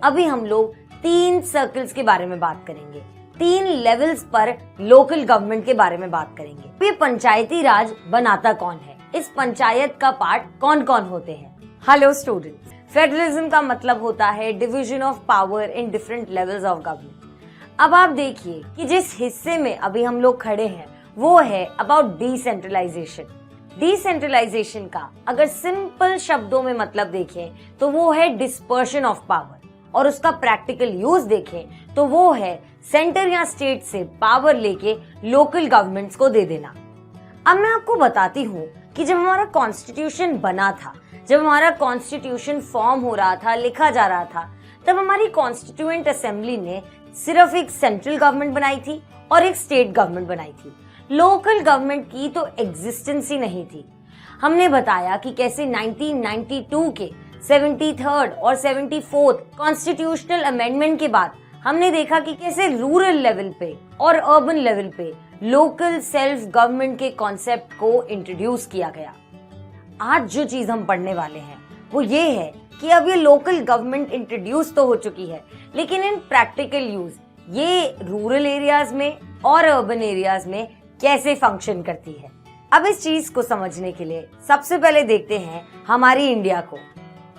अभी हम लोग 3 सर्कल्स के बारे में बात करेंगे, 3 लेवल्स पर लोकल गवर्नमेंट के बारे में बात करेंगे। ये पंचायती राज बनाता कौन है, इस पंचायत का पार्ट कौन कौन होते हैं। हेलो स्टूडेंट्स, फेडरलिज्म का मतलब होता है division of power in different levels of government. अब आप देखिए कि जिस हिस्से में अभी हम लोग खड़े हैं वो है अबाउट डिसेंट्रलाइजेशन। डिसेंट्रलाइजेशन का अगर सिंपल शब्दों में मतलब देखें तो वो है डिस्पर्शन ऑफ पावर, और उसका प्रैक्टिकल यूज देखें तो वो है सेंटर या स्टेट से पावर लेके लोकल गवर्नमेंट्स को दे देना। अब मैं आपको बताती हूँ कि जब हमारा कॉन्स्टिट्यूशन बना था, जब हमारा कॉन्स्टिट्यूशन फॉर्म हो रहा था, लिखा जा रहा था, तब हमारी कॉन्स्टिट्यूएंट असेंबली ने सिर्फ एक सेंट्रल गवर्नमेंट बनाई थी और एक स्टेट गवर्नमेंट बनाई थी। लोकल गवर्नमेंट की तो एग्जिस्टेंस ही नहीं थी। हमने बताया कि कैसे 1992 के 73rd और 74th कॉन्स्टिट्यूशनल अमेंडमेंट के बाद हमने देखा कि कैसे रूरल लेवल पे और अर्बन लेवल पे लोकल सेल्फ गवर्नमेंट के कॉन्सेप्ट को इंट्रोड्यूस किया गया। आज जो चीज हम पढ़ने वाले हैं वो ये है कि अब ये लोकल गवर्नमेंट इंट्रोड्यूस तो हो चुकी है, लेकिन इन प्रैक्टिकल यूज ये रूरल एरियाज में और अर्बन एरियाज में कैसे फंक्शन करती है। अब इस चीज को समझने के लिए सबसे पहले देखते हैं हमारी इंडिया को।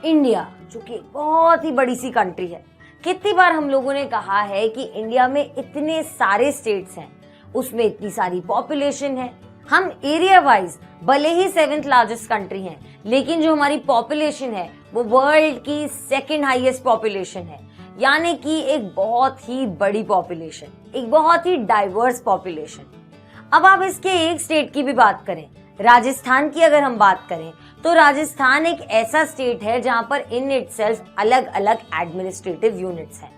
इंडिया जो कि बहुत ही बड़ी सी कंट्री है, कितनी बार हम लोगों ने कहा है कि इंडिया में इतने सारे स्टेट्स हैं, उसमें इतनी सारी पॉपुलेशन है। हम एरिया वाइज भले ही 7th लार्जेस्ट कंट्री हैं, लेकिन जो हमारी पॉपुलेशन है वो वर्ल्ड की 2nd हाईएस्ट पॉपुलेशन है, यानी कि एक बहुत ही बड़ी पॉपुलेशन, एक बहुत ही डाइवर्स पॉपुलेशन। अब आप इसके एक स्टेट की भी बात करें, राजस्थान की अगर हम बात करें तो राजस्थान एक ऐसा स्टेट है जहां पर इन इटसेल्फ अलग अलग एडमिनिस्ट्रेटिव यूनिट्स हैं।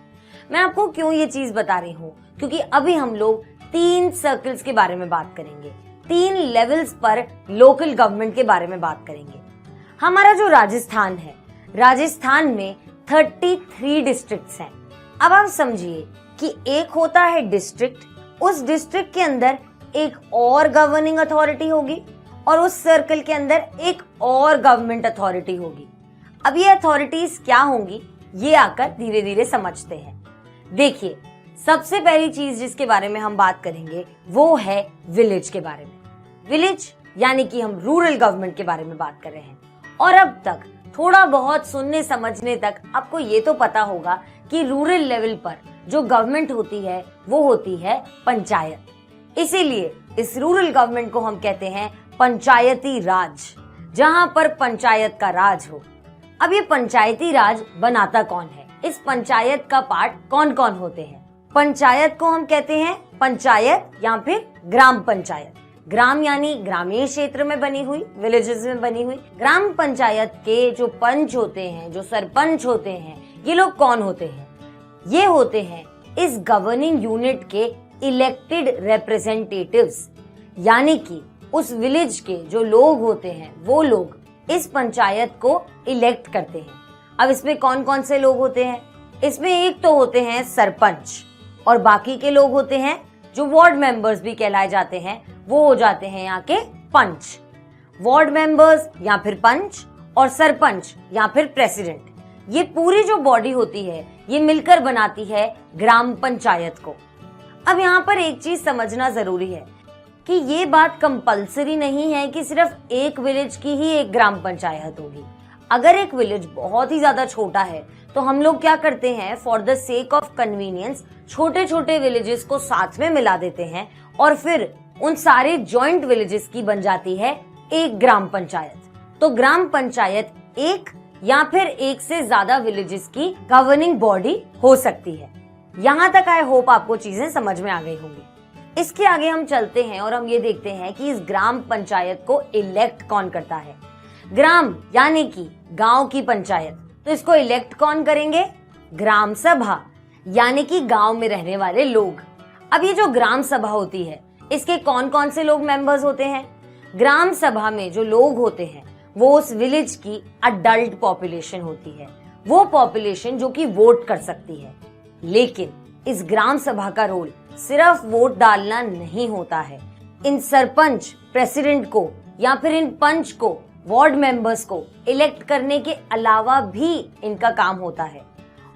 मैं आपको क्यों ये चीज बता रही हूँ, क्योंकि अभी हम लोग 3 सर्कल्स के बारे में बात करेंगे, 3 लेवल्स पर लोकल गवर्नमेंट के बारे में बात करेंगे। हमारा जो राजस्थान है, राजस्थान में 33 डिस्ट्रिक्ट्स हैं। अब आप समझिए कि एक होता है डिस्ट्रिक्ट, उस डिस्ट्रिक्ट के अंदर एक और गवर्निंग अथॉरिटी होगी और उस सर्कल के अंदर एक और गवर्नमेंट अथॉरिटी होगी। अब ये अथॉरिटीज क्या होंगी ये आकर धीरे धीरे समझते हैं। देखिए, सबसे पहली चीज जिसके बारे में हम बात करेंगे वो है विलेज के बारे में। विलेज यानी कि हम रूरल गवर्नमेंट के बारे में बात कर रहे हैं। और अब तक थोड़ा बहुत सुनने समझने तक आपको ये तो पता होगा कि रूरल लेवल पर जो गवर्नमेंट होती है वो होती है पंचायत। इसीलिए इस रूरल गवर्नमेंट को हम कहते हैं पंचायती राज, जहां पर पंचायत का राज हो। अब ये पंचायती राज बनाता कौन है, इस पंचायत का पार्ट कौन कौन होते हैं। पंचायत को हम कहते हैं पंचायत या फिर ग्राम पंचायत। ग्राम यानी ग्रामीण क्षेत्र में बनी हुई, विलेजेस में बनी हुई। ग्राम पंचायत के जो पंच होते हैं, जो सरपंच होते हैं, ये लोग कौन होते हैं? ये होते हैं इस गवर्निंग यूनिट के इलेक्टेड रिप्रेजेंटेटिव्स, यानी कि उस विलेज के जो लोग होते हैं वो लोग इस पंचायत को इलेक्ट करते हैं। अब इसमें कौन कौन से लोग होते हैं? इसमें एक तो होते हैं सरपंच, और बाकी के लोग होते हैं जो वार्ड मेंबर्स भी कहलाए जाते हैं, वो हो जाते हैं यहाँ के पंच। वार्ड मेंबर्स या फिर पंच और सरपंच या फिर प्रेसिडेंट, ये पूरी जो बॉडी होती है ये मिलकर बनाती है ग्राम पंचायत को। अब यहाँ पर एक चीज समझना जरूरी है कि ये बात कंपलसरी नहीं है कि सिर्फ एक विलेज की ही एक ग्राम पंचायत होगी। अगर एक विलेज बहुत ही ज्यादा छोटा है तो हम लोग क्या करते हैं, for the sake of convenience छोटे छोटे विलेजेस को साथ में मिला देते हैं और फिर उन सारे जॉइंट विलेजेस की बन जाती है एक ग्राम पंचायत। तो ग्राम पंचायत एक या फिर एक से ज्यादा विलेजेस की गवर्निंग बॉडी हो सकती है। यहाँ तक आई होप आपको चीजें समझ में आ गई होंगी। इसके आगे हम चलते हैं और हम ये देखते हैं कि इस ग्राम पंचायत को इलेक्ट कौन करता है। ग्राम यानी कि गांव की पंचायत, तो इसको इलेक्ट कौन करेंगे? ग्राम सभा, यानी कि गांव में रहने वाले लोग। अब ये जो ग्राम सभा होती है इसके कौन कौन से लोग मेंबर्स होते हैं? ग्राम सभा में जो लोग होते हैं वो उस विलेज की अडल्ट पॉपुलेशन होती है, वो पॉपुलेशन जो कि वोट कर सकती है। लेकिन इस ग्राम सभा का रोल सिर्फ वोट डालना नहीं होता है। इन सरपंच, प्रेसिडेंट को या फिर इन पंच को, वार्ड मेंबर्स को इलेक्ट करने के अलावा भी इनका काम होता है।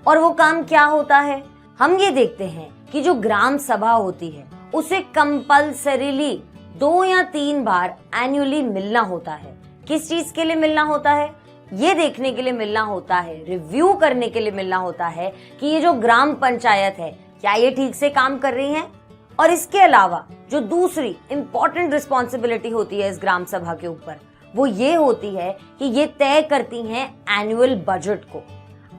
और वो काम क्या होता है? हम ये देखते हैं कि जो ग्राम सभा होती है उसे कंपल्सरीली 2 या 3 बार एनुअली मिलना होता है। किस चीज के लिए मिलना होता है? ये देखने के लिए मिलना होता है, रिव्यू करने के लिए मिलना होता है कि ये जो ग्राम पंचायत है क्या ये ठीक से काम कर रही है। और इसके अलावा जो दूसरी इंपॉर्टेंट रिस्पॉन्सिबिलिटी होती है इस ग्राम सभा के ऊपर, वो ये होती है कि ये तय करती हैं एनुअल बजट को।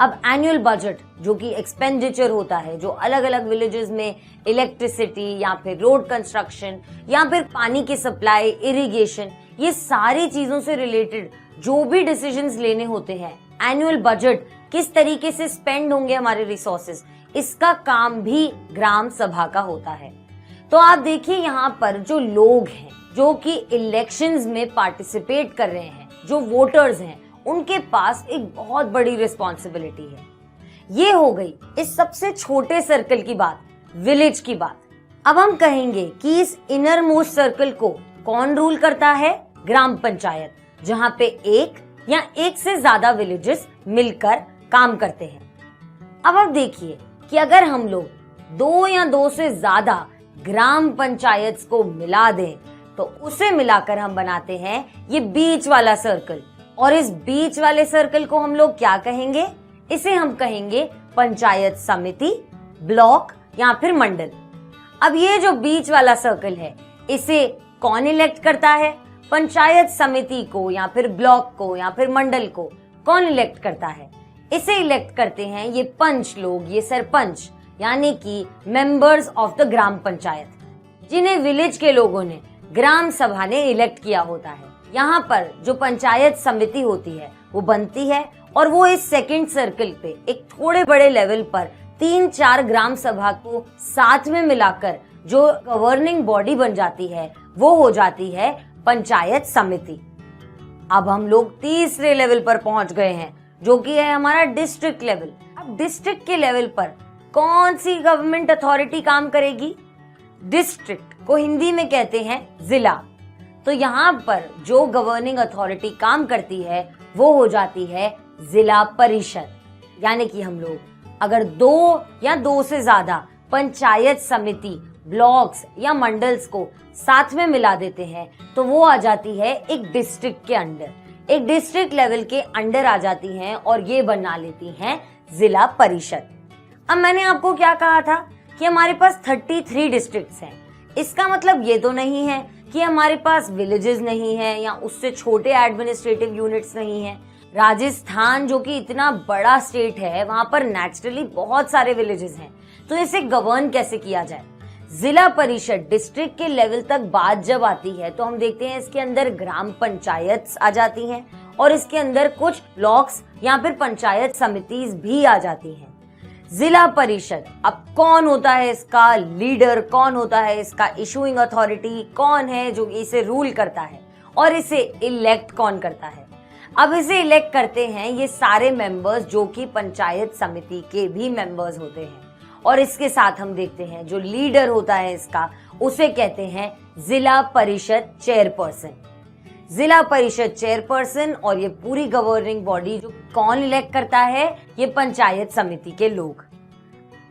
अब एनुअल बजट जो कि एक्सपेंडिचर होता है, जो अलग अलग विलेजेस में इलेक्ट्रिसिटी या फिर रोड कंस्ट्रक्शन या फिर पानी की सप्लाई, इरिगेशन, ये सारी चीजों से रिलेटेड जो भी डिसीजंस लेने होते हैं, एनुअल बजट किस तरीके से स्पेंड होंगे हमारे रिसोर्सेज, इसका काम भी ग्राम सभा का होता है। तो आप देखिए यहाँ पर जो लोग हैं जो कि इलेक्शंस में पार्टिसिपेट कर रहे हैं, जो वोटर्स हैं, उनके पास एक बहुत बड़ी रिस्पॉन्सिबिलिटी है। ये हो गई इस सबसे छोटे सर्कल की बात, विलेज की बात। अब हम कहेंगे कि इस इनर मोस्ट सर्कल को कौन रूल करता है? ग्राम पंचायत, जहां पे एक या एक से ज्यादा विलेजेस मिलकर काम करते हैं। अब आप देखिए कि अगर हम लोग 2 या 2 से ज्यादा ग्राम पंचायत को मिला दें तो उसे मिलाकर हम बनाते हैं ये बीच वाला सर्कल। और इस बीच वाले सर्कल को हम लोग क्या कहेंगे? इसे हम कहेंगे पंचायत समिति, ब्लॉक या फिर मंडल। अब ये जो बीच वाला सर्कल है इसे कौन इलेक्ट करता है? पंचायत समिति को या फिर ब्लॉक को या फिर मंडल को कौन इलेक्ट करता है? इसे इलेक्ट करते हैं ये पंच लोग, ये सरपंच, यानी कि members of the gram panchayat, जिन्हें विलेज के लोगों ने, ग्राम सभा ने इलेक्ट किया होता है। यहाँ पर जो पंचायत समिति होती है वो बनती है और वो इस सेकंड सर्कल पे एक थोड़े बड़े लेवल पर 3-4 ग्राम सभा को साथ में मिलाकर जो गवर्निंग बॉडी बन जाती है वो हो जाती है पंचायत समिति। अब हम लोग तीसरे लेवल पर पहुंच गए हैं जो कि है हमारा डिस्ट्रिक्ट लेवल। अब डिस्ट्रिक्ट के लेवल पर कौन सी गवर्नमेंट अथॉरिटी काम करेगी? डिस्ट्रिक्ट को हिंदी में कहते हैं जिला। तो यहाँ पर जो गवर्निंग अथॉरिटी काम करती है वो हो जाती है जिला परिषद। यानी कि हम लोग अगर 2 या 2 से ज्यादा पंचायत समिति, ब्लॉक्स या मंडल्स को साथ में मिला देते हैं तो वो आ जाती है एक डिस्ट्रिक्ट के अंडर, एक डिस्ट्रिक्ट लेवल के अंडर आ जाती हैं और ये बना लेती हैं जिला परिषद। अब मैंने आपको क्या कहा था कि हमारे पास 33 डिस्ट्रिक्ट्स हैं। इसका मतलब ये तो नहीं है कि हमारे पास विलेजेस नहीं है या उससे छोटे एडमिनिस्ट्रेटिव यूनिट्स नहीं है। राजस्थान जो कि इतना बड़ा स्टेट है, वहां पर नेचुरली बहुत सारे विलेजेस हैं। तो इसे गवर्न कैसे किया जाए? जिला परिषद डिस्ट्रिक्ट के लेवल तक बात जब आती है तो हम देखते हैं इसके अंदर ग्राम पंचायत आ जाती हैं और इसके अंदर कुछ ब्लॉक्स या फिर पंचायत समितिज भी आ जाती हैं। जिला परिषद, अब कौन होता है इसका लीडर, कौन होता है इसका इशूइंग अथॉरिटी, कौन है जो इसे रूल करता है और इसे इलेक्ट कौन करता है? अब इसे इलेक्ट करते हैं ये सारे मेंबर्स जो कि पंचायत समिति के भी मेंबर्स होते हैं। और इसके साथ हम देखते हैं जो लीडर होता है इसका, उसे कहते हैं जिला परिषद चेयरपर्सन। जिला परिषद चेयरपर्सन और ये पूरी गवर्निंग बॉडी जो कौन इलेक्ट करता है? ये पंचायत समिति के लोग।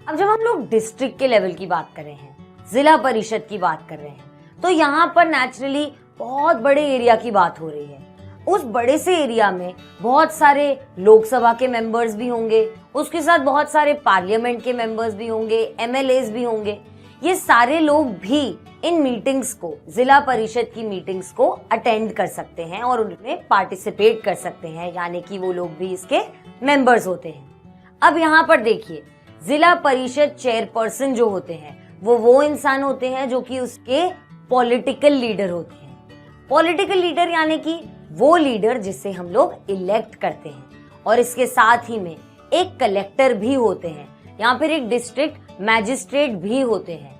अब जब हम लोग डिस्ट्रिक्ट के लेवल की बात कर रहे हैं, जिला परिषद की बात कर रहे हैं, तो यहाँ पर नेचुरली बहुत बड़े एरिया की बात हो रही है। उस बड़े से एरिया में बहुत सारे लोकसभा के मेंबर्स भी होंगे, उसके साथ बहुत सारे पार्लियामेंट के मेंबर्स भी होंगे, एमएलएस भी होंगे। ये सारे लोग भी इन मीटिंग्स को, जिला परिषद की मीटिंग्स को अटेंड कर सकते हैं और उनमें पार्टिसिपेट कर सकते हैं, यानी कि वो लोग भी इसके मेंबर्स होते हैं। अब यहाँ पर देखिए, जिला परिषद चेयरपर्सन जो होते हैं वो इंसान होते हैं जो कि उसके पॉलिटिकल लीडर होते हैं। पॉलिटिकल लीडर यानी कि वो लीडर जिसे हम लोग इलेक्ट करते हैं। और इसके साथ ही में एक कलेक्टर भी होते हैं या फिर एक डिस्ट्रिक्ट मैजिस्ट्रेट भी होते हैं।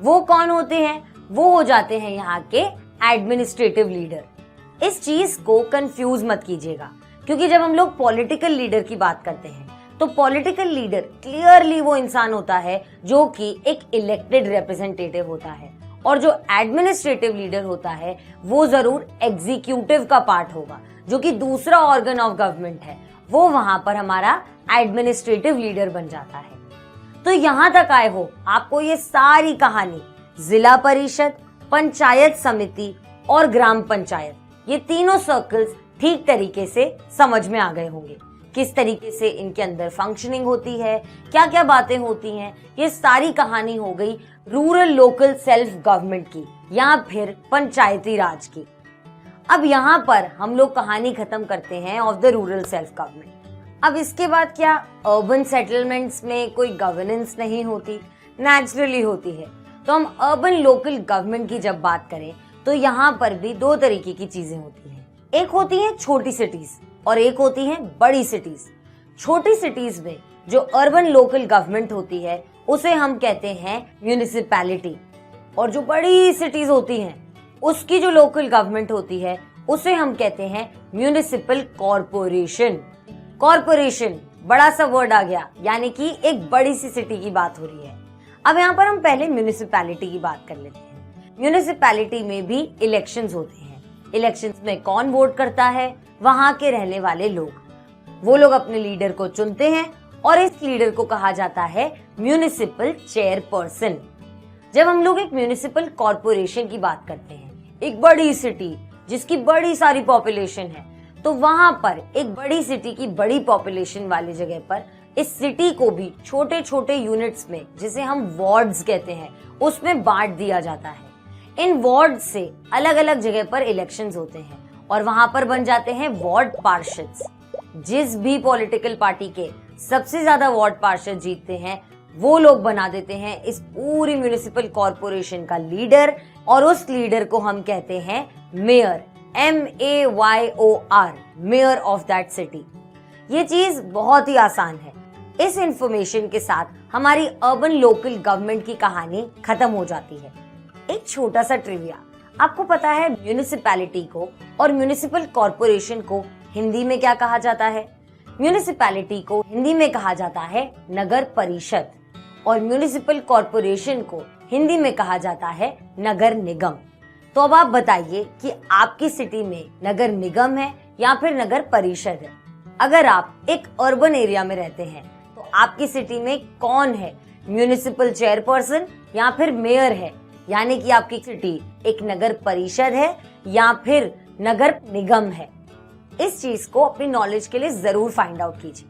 वो कौन होते हैं? वो हो जाते हैं यहाँ के एडमिनिस्ट्रेटिव लीडर। इस चीज को कंफ्यूज मत कीजिएगा, क्योंकि जब हम लोग पॉलिटिकल लीडर की बात करते हैं तो पॉलिटिकल लीडर क्लियरली वो इंसान होता है जो कि एक इलेक्टेड रिप्रेजेंटेटिव होता है, और जो एडमिनिस्ट्रेटिव लीडर होता है वो जरूर एग्जीक्यूटिव का पार्ट होगा, जो कि दूसरा ऑर्गन ऑफ गवर्नमेंट है वो वहां पर हमारा एडमिनिस्ट्रेटिव लीडर बन जाता है। तो यहां तक आए हो, आपको ये सारी कहानी जिला परिषद, पंचायत समिति और ग्राम पंचायत, ये तीनों सर्कल्स ठीक तरीके से समझ में आ गए होंगे। किस तरीके से इनके अंदर फंक्शनिंग होती है, क्या क्या बातें होती हैं, ये सारी कहानी हो गई रूरल लोकल सेल्फ गवर्नमेंट की या फिर पंचायती राज की। अब यहाँ पर हम लोग कहानी खत्म करते हैं of the rural self government. अब इसके बाद क्या अर्बन सेटलमेंट्स में कोई गवर्नेंस नहीं होती? नेचुरली होती है। तो हम अर्बन लोकल गवर्नमेंट की जब बात करें तो यहाँ पर भी दो तरीके की चीजें होती हैं। एक होती है छोटी सिटीज और एक होती है बड़ी सिटीज। छोटी सिटीज में जो अर्बन लोकल गवर्नमेंट होती है उसे हम कहते हैं म्यूनिसिपैलिटी, और जो बड़ी सिटीज होती हैं उसकी जो लोकल गवर्नमेंट होती है उसे हम कहते हैं म्यूनिसिपल कॉरपोरेशन। कॉरपोरेशन बड़ा सा वर्ड आ गया, यानी कि एक बड़ी सी सिटी की बात हो रही है। अब यहाँ पर हम पहले म्यूनिसिपैलिटी की बात कर लेते हैं। म्यूनिसिपैलिटी में भी इलेक्शंस होते हैं। इलेक्शंस में कौन वोट करता है? वहां के रहने वाले लोग। वो लोग अपने लीडर को चुनते हैं और इस लीडर को कहा जाता है म्यूनिसिपल चेयरपर्सन। जब हम लोग एक म्यूनिसिपल कॉरपोरेशन की बात करते हैं, एक बड़ी सिटी जिसकी बड़ी सारी पॉपुलेशन है, तो वहां पर एक बड़ी सिटी की बड़ी पॉपुलेशन वाली जगह पर इस सिटी को भी छोटे छोटे यूनिट्स में, जिसे हम वार्ड्स कहते हैं, उसमें बांट दिया जाता है। इन वार्ड से अलग अलग जगह पर इलेक्शंस होते हैं और वहां पर बन जाते हैं वार्ड पार्षद। जिस भी पॉलिटिकल पार्टी के सबसे ज्यादा वार्ड पार्षद जीतते हैं वो लोग बना देते हैं इस पूरी म्यूनिसिपल कॉरपोरेशन का लीडर, और उस लीडर को हम कहते हैं mayor, MAYOR, mayor of that city. ये चीज बहुत ही आसान है। इस इंफॉर्मेशन के साथ हमारी अर्बन लोकल गवर्नमेंट की कहानी खत्म हो जाती है। एक छोटा सा ट्रिविया, आपको पता है म्यूनिसिपैलिटी को और म्यूनिसिपल कॉरपोरेशन को हिंदी में क्या कहा जाता है? म्यूनिसिपैलिटी को हिंदी में कहा जाता है नगर परिषद और म्यूनिसिपल कॉरपोरेशन को हिंदी में कहा जाता है नगर निगम। तो अब आप बताइए कि आपकी सिटी में नगर निगम है या फिर नगर परिषद है? अगर आप एक अर्बन एरिया में रहते हैं तो आपकी सिटी में कौन है, म्यूनिसिपल चेयरपर्सन या फिर मेयर है? यानी कि आपकी सिटी एक नगर परिषद है या फिर नगर निगम है। इस चीज को अपनी नॉलेज के लिए जरूर फाइंड आउट कीजिए।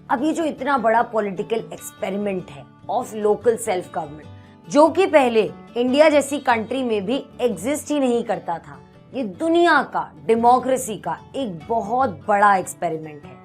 अब ये जो इतना बड़ा पॉलिटिकल एक्सपेरिमेंट है ऑफ लोकल सेल्फ गवर्नमेंट, जो कि पहले इंडिया जैसी कंट्री में भी एग्जिस्ट ही नहीं करता था, ये दुनिया का डेमोक्रेसी का एक बहुत बड़ा एक्सपेरिमेंट है।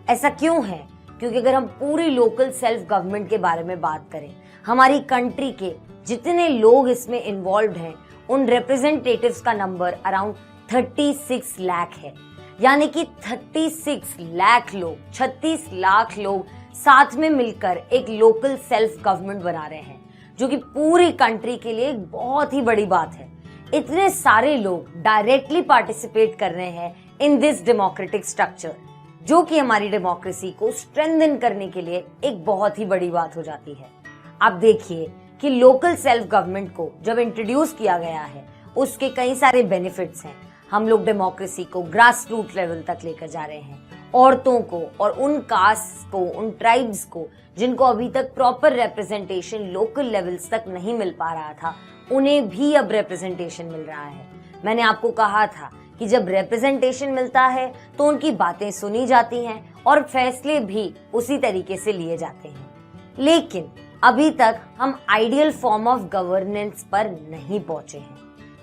ऐसा क्यों है? क्योंकि अगर हम पूरी लोकल सेल्फ गवर्नमेंट के बारे में बात करें, हमारी कंट्री के जितने लोग इसमें इन्वॉल्व हैं, उन रिप्रेजेंटेटिव्स का नंबर अराउंड 36 लाख है। यानी कि 36 लाख लोग, 36 लाख लोग साथ में मिलकर एक लोकल सेल्फ गवर्नमेंट बना रहे हैं, जो कि पूरी कंट्री के लिए एक बहुत ही बड़ी बात है। इतने सारे लोग डायरेक्टली पार्टिसिपेट कर रहे हैं इन दिस डेमोक्रेटिक स्ट्रक्चर, जो कि हमारी डेमोक्रेसी को स्ट्रेंथन करने के लिए एक बहुत ही बड़ी बात हो जाती है। आप देखिए कि लोकल सेल्फ गवर्नमेंट को जब इंट्रोड्यूस किया गया है, उसके कई सारे बेनिफिट्स हैं। हम लोग डेमोक्रेसी को ग्रास रूट लेवल तक लेकर जा रहे हैं। औरतों को और उन कास्ट को, उन ट्राइब्स को जिनको अभी तक प्रॉपर रिप्रेजेंटेशन लोकल लेवल्स तक नहीं मिल पा रहा था, उन्हें भी अब रिप्रेजेंटेशन मिल रहा है। मैंने आपको कहा था कि जब रिप्रेजेंटेशन मिलता है तो उनकी बातें सुनी जाती हैं और फैसले भी उसी तरीके से लिए जाते हैं। लेकिन अभी तक हम आइडियल फॉर्म ऑफ गवर्नेंस पर नहीं पहुंचे हैं,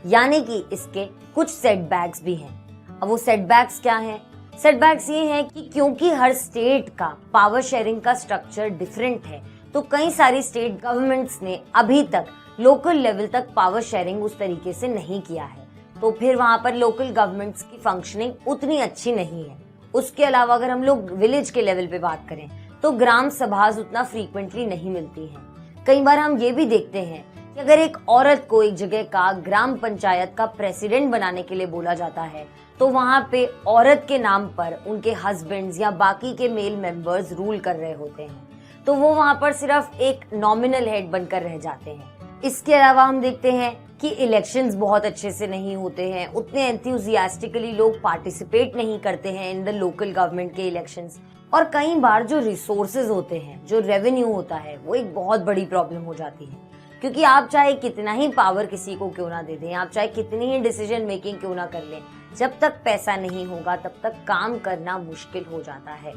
यानी कि इसके कुछ सेटबैक्स भी हैं। अब वो सेटबैक्स क्या हैं? सेटबैक्स ये हैं कि क्योंकि हर स्टेट का पावर शेयरिंग का स्ट्रक्चर डिफरेंट है, तो कई सारी स्टेट गवर्नमेंट्स ने अभी तक लोकल लेवल तक पावर शेयरिंग उस तरीके से नहीं किया है, तो फिर वहां पर लोकल गवर्नमेंट्स की फंक्शनिंग उतनी अच्छी नहीं है। उसके अलावा अगर हम लोग विलेज के लेवल पे बात करें तो ग्राम सभा उतना फ्रीक्वेंटली नहीं मिलती हैं। कई बार हम ये भी देखते हैं कि अगर एक औरत को एक जगह का ग्राम पंचायत का प्रेसिडेंट बनाने के लिए बोला जाता है, तो वहां पे औरत के नाम पर उनके हस्बैंड्स या बाकी के मेल मेंबर्स रूल कर रहे होते हैं, तो वो वहां पर सिर्फ एक नॉमिनल हेड बनकर रह जाते हैं। इसके अलावा हम देखते हैं कि इलेक्शंस बहुत अच्छे से नहीं होते हैं, उतने एंथुजियास्टिकली लोग पार्टिसिपेट नहीं करते हैं इन द लोकल गवर्नमेंट के इलेक्शंस, और कई बार जो रिसोर्सेज होते हैं, जो रेवेन्यू होता है, वो एक बहुत बड़ी प्रॉब्लम हो जाती है। क्योंकि आप चाहे कितना ही पावर किसी को क्यों ना दे दें, आप चाहे कितनी ही डिसीजन मेकिंग क्यों ना कर लें, जब तक पैसा नहीं होगा तब तक काम करना मुश्किल हो जाता है।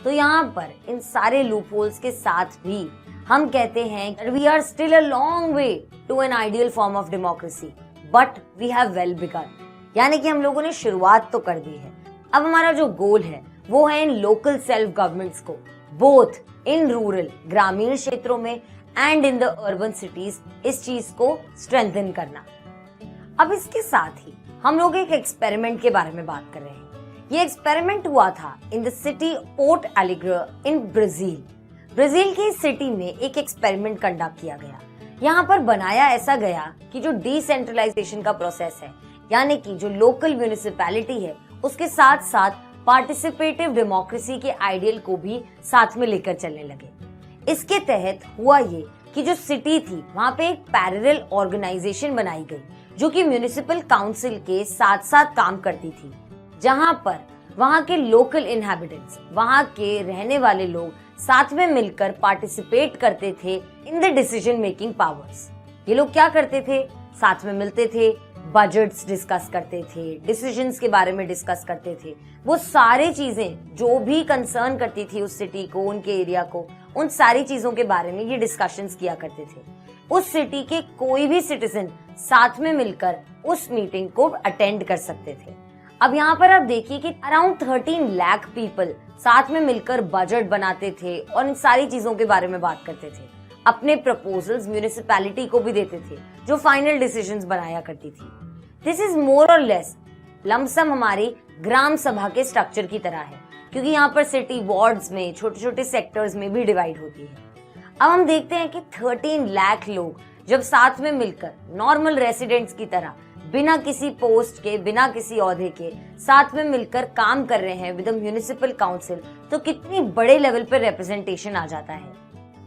तो यहाँ पर इन सारे लूपहोल्स के साथ भी हम कहते हैं we are still a long way to an ideal form of democracy, but we have well begun. यानी कि हम लोगों ने शुरुआत तो कर दी है। अब हमारा जो गोल है वो है इन लोकल सेल्फ गवर्नमेंट्स को बोथ इन रूरल ग्रामीण क्षेत्रों में and in the urban cities इस चीज को स्ट्रेंथन करना। अब इसके साथ ही हम लोग एक एक्सपेरिमेंट के बारे में बात कर रहे हैं। ये एक्सपेरिमेंट हुआ था in the city Porto Alegre in Brazil. Brazil की सिटी में एक एक्सपेरिमेंट कंडक्ट किया गया। यहाँ पर बनाया ऐसा गया कि जो डिसेंट्रलाइजेशन का प्रोसेस है, यानी कि जो लोकल म्यूनिसिपैलिटी है, उसके साथ साथ पार्टिसिपेटिव डेमोक्रेसी के आइडियल को भी साथ में लेकर चलने लगे। इसके तहत हुआ ये कि जो सिटी थी वहाँ पे एक पैरेलल ऑर्गेनाइजेशन बनाई गई जो कि म्युनिसिपल काउंसिल के साथ साथ काम करती थी, जहाँ पर वहाँ के लोकल इनहैबिटेंट्स, वहाँ के रहने वाले लोग साथ में मिलकर पार्टिसिपेट करते थे in the decision making powers. ये लोग क्या करते थे, साथ में मिलते थे, बजट्स डिस्कस करते थे, डिसीजंस के बारे में डिस्कस करते थे। वो सारी चीजें जो भी कंसर्न करती थी उस सिटी को, उनके एरिया को, उन सारी चीजों के बारे में ये डिस्कशंस किया करते थे। उस सिटी के कोई भी सिटीजन साथ में मिलकर उस मीटिंग को अटेंड कर सकते थे। अब यहाँ पर आप देखिए कि अराउंड 13 लाख पीपल साथ में मिलकर बजट बनाते थे और इन सारी चीजों के बारे में बात करते थे। अपने प्रपोजल्स म्यूनिसिपैलिटी को भी देते थे जो फाइनल डिसीजंस बनाया करती थी। दिस इज मोर और लेस लमसम हमारी ग्राम सभा के स्ट्रक्चर की तरह है, क्योंकि यहाँ पर सिटी वार्ड्स में, छोटे छोटे सेक्टर्स में भी डिवाइड होती है। अब हम देखते हैं कि 13 लाख लोग जब साथ में मिलकर नॉर्मल रेसिडेंट्स की तरह बिना किसी पोस्ट के, बिना किसी ओहदे के साथ में मिलकर काम कर रहे हैं विद द म्युनिसिपल काउंसिल, तो कितनी बड़े लेवल पर रिप्रेजेंटेशन आ जाता है।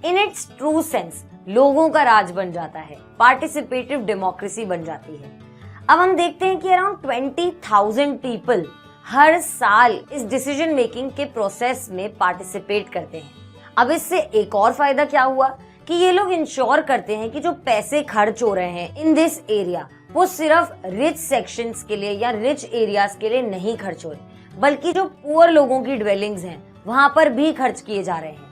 इन इट्स ट्रू सेंस लोगों का राज बन जाता है, पार्टिसिपेटिव डेमोक्रेसी बन जाती है। अब हम देखते हैं कि अराउंड 20,000 पीपल हर साल इस डिसीजन मेकिंग के प्रोसेस में पार्टिसिपेट करते हैं। अब इससे एक और फायदा क्या हुआ कि ये लोग इंश्योर करते हैं कि जो पैसे खर्च हो रहे हैं इन दिस एरिया, वो सिर्फ रिच सेक्शंस के लिए या रिच एरियाज के लिए नहीं खर्च हो रहे, बल्कि जो पुअर लोगों की ड्वेलिंग्स हैं वहां पर भी खर्च किए जा रहे हैं।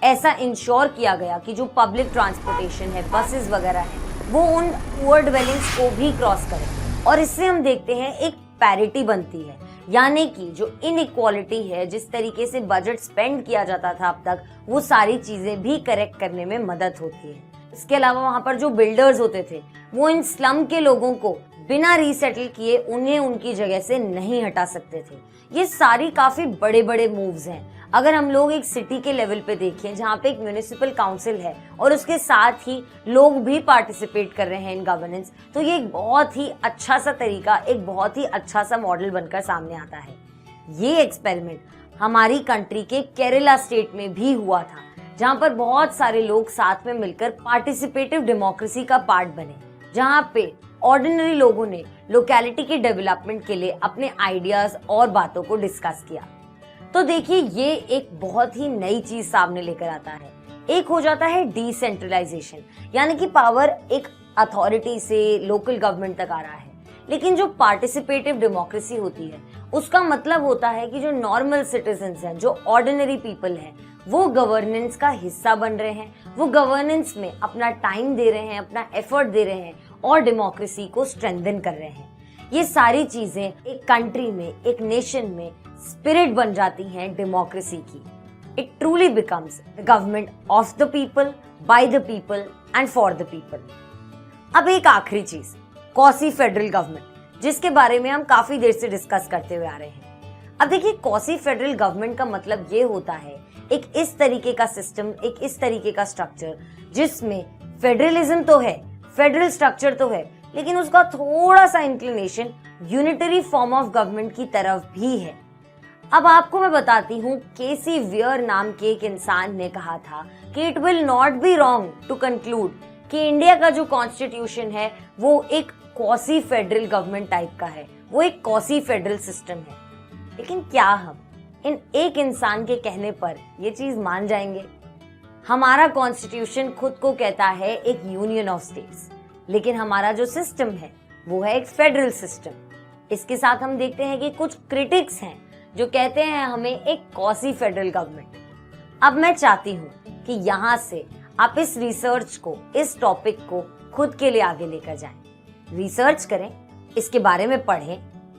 ऐसा इंश्योर किया गया कि जो पब्लिक ट्रांसपोर्टेशन है, बसेस वगैरह है, वो उन पुअर ड्वेलिंग्स को भी क्रॉस करें। और इससे हम देखते हैं एक पैरिटी बनती है, यानी कि जो इनइक्वालिटी है, जिस तरीके से बजट स्पेंड किया जाता था अब तक, वो सारी चीजें भी करेक्ट करने में मदद होती है। इसके अलावा वहाँ पर जो बिल्डर्स होते थे वो इन स्लम के लोगों को बिना रीसेटल किए उन्हें उनकी जगह से नहीं हटा सकते थे। ये सारी काफी बड़े बड़े मूव्स हैं। अगर हम लोग एक सिटी के लेवल पे देखें जहाँ पे एक म्युनिसिपल काउंसिल है और उसके साथ ही लोग भी पार्टिसिपेट कर रहे हैं इन गवर्नेंस, तो ये एक बहुत ही अच्छा सा तरीका, एक बहुत ही अच्छा सा मॉडल बनकर सामने आता है। ये एक्सपेरिमेंट हमारी कंट्री के केरला स्टेट में भी हुआ था, जहाँ पर बहुत सारे लोग साथ में मिलकर पार्टिसिपेटिव डेमोक्रेसी का पार्ट बने, जहाँ पे ऑर्डिनरी लोगों ने लोकेलिटी के डेवलपमेंट के लिए अपने आइडियाज और बातों को डिस्कस किया। तो देखिए, ये एक बहुत ही नई चीज सामने लेकर आता है। एक हो जाता है डिसेंट्रलाइजेशन, यानी कि पावर एक अथॉरिटी से लोकल गवर्नमेंट तक आ रहा है। लेकिन जो पार्टिसिपेटिव डेमोक्रेसी होती है उसका मतलब होता है कि जो नॉर्मल सिटीजन्स हैं, जो ऑर्डिनरी पीपल हैं, वो गवर्नेंस का हिस्सा बन रहे हैं, वो गवर्नेंस में अपना टाइम दे रहे हैं, अपना एफर्ट दे रहे हैं और डेमोक्रेसी को स्ट्रेंथन कर रहे हैं। ये सारी चीजें एक कंट्री में, एक नेशन में स्पिरिट बन जाती हैं डेमोक्रेसी की। It truly becomes the government of the people, by the people and for the people. अब एक आखिरी चीज, क्वासी फेडरल गवर्नमेंट, जिसके बारे में हम काफी देर से डिस्कस करते हुए आ रहे हैं। अब देखिए, क्वासी फेडरल गवर्नमेंट का मतलब ये होता है एक इस तरीके का सिस्टम, एक इस तरीके का स्ट्रक्चर जिसमें फेडरलिज्म तो है, फेडरल स्ट्रक्चर तो है, लेकिन उसका थोड़ा सा inclination unitary form of government की तरफ भी है। अब आपको मैं बताती हूँ, केसी वियर नाम के एक इंसान ने कहा था कि it will not be wrong to conclude कि इंडिया का जो कॉन्स्टिट्यूशन है वो एक क्वासी फेडरल गवर्नमेंट टाइप का है, वो एक क्वासी फेडरल सिस्टम है। लेकिन क्या हम इन एक इंसान के कहने पर ये चीज मान जाएंगे? हमारा कॉन्स्टिट्यूशन खुद को कहता है एक यूनियन ऑफ स्टेट्स, लेकिन हमारा जो सिस्टम है वो है एक फेडरल सिस्टम। इसके साथ हम देखते हैं कि कुछ क्रिटिक्स हैं जो कहते हैं हमें एक क्वासी फेडरल गवर्नमेंट। अब मैं चाहती हूँ कि यहाँ से आप इस रिसर्च को, इस टॉपिक को खुद के लिए आगे लेकर जाएं। रिसर्च करें, इसके बारे में पढ़ें,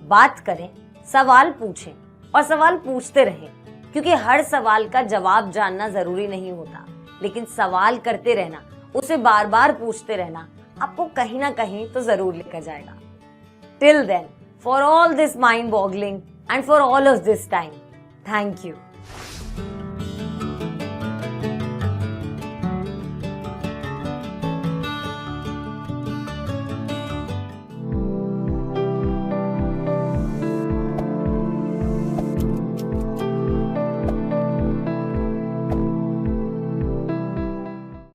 बात करें, सवाल पूछें और सवाल पूछते रहें, क्योंकि हर सवाल का जवाब जानना जरूरी नहीं होता, लेकिन सवाल करते रहना, उसे बार बार पूछते रहना आपको कहीं ना कहीं तो जरूर लेकर जाएगा। Till then, for all this mind boggling and for all of this time, thank you.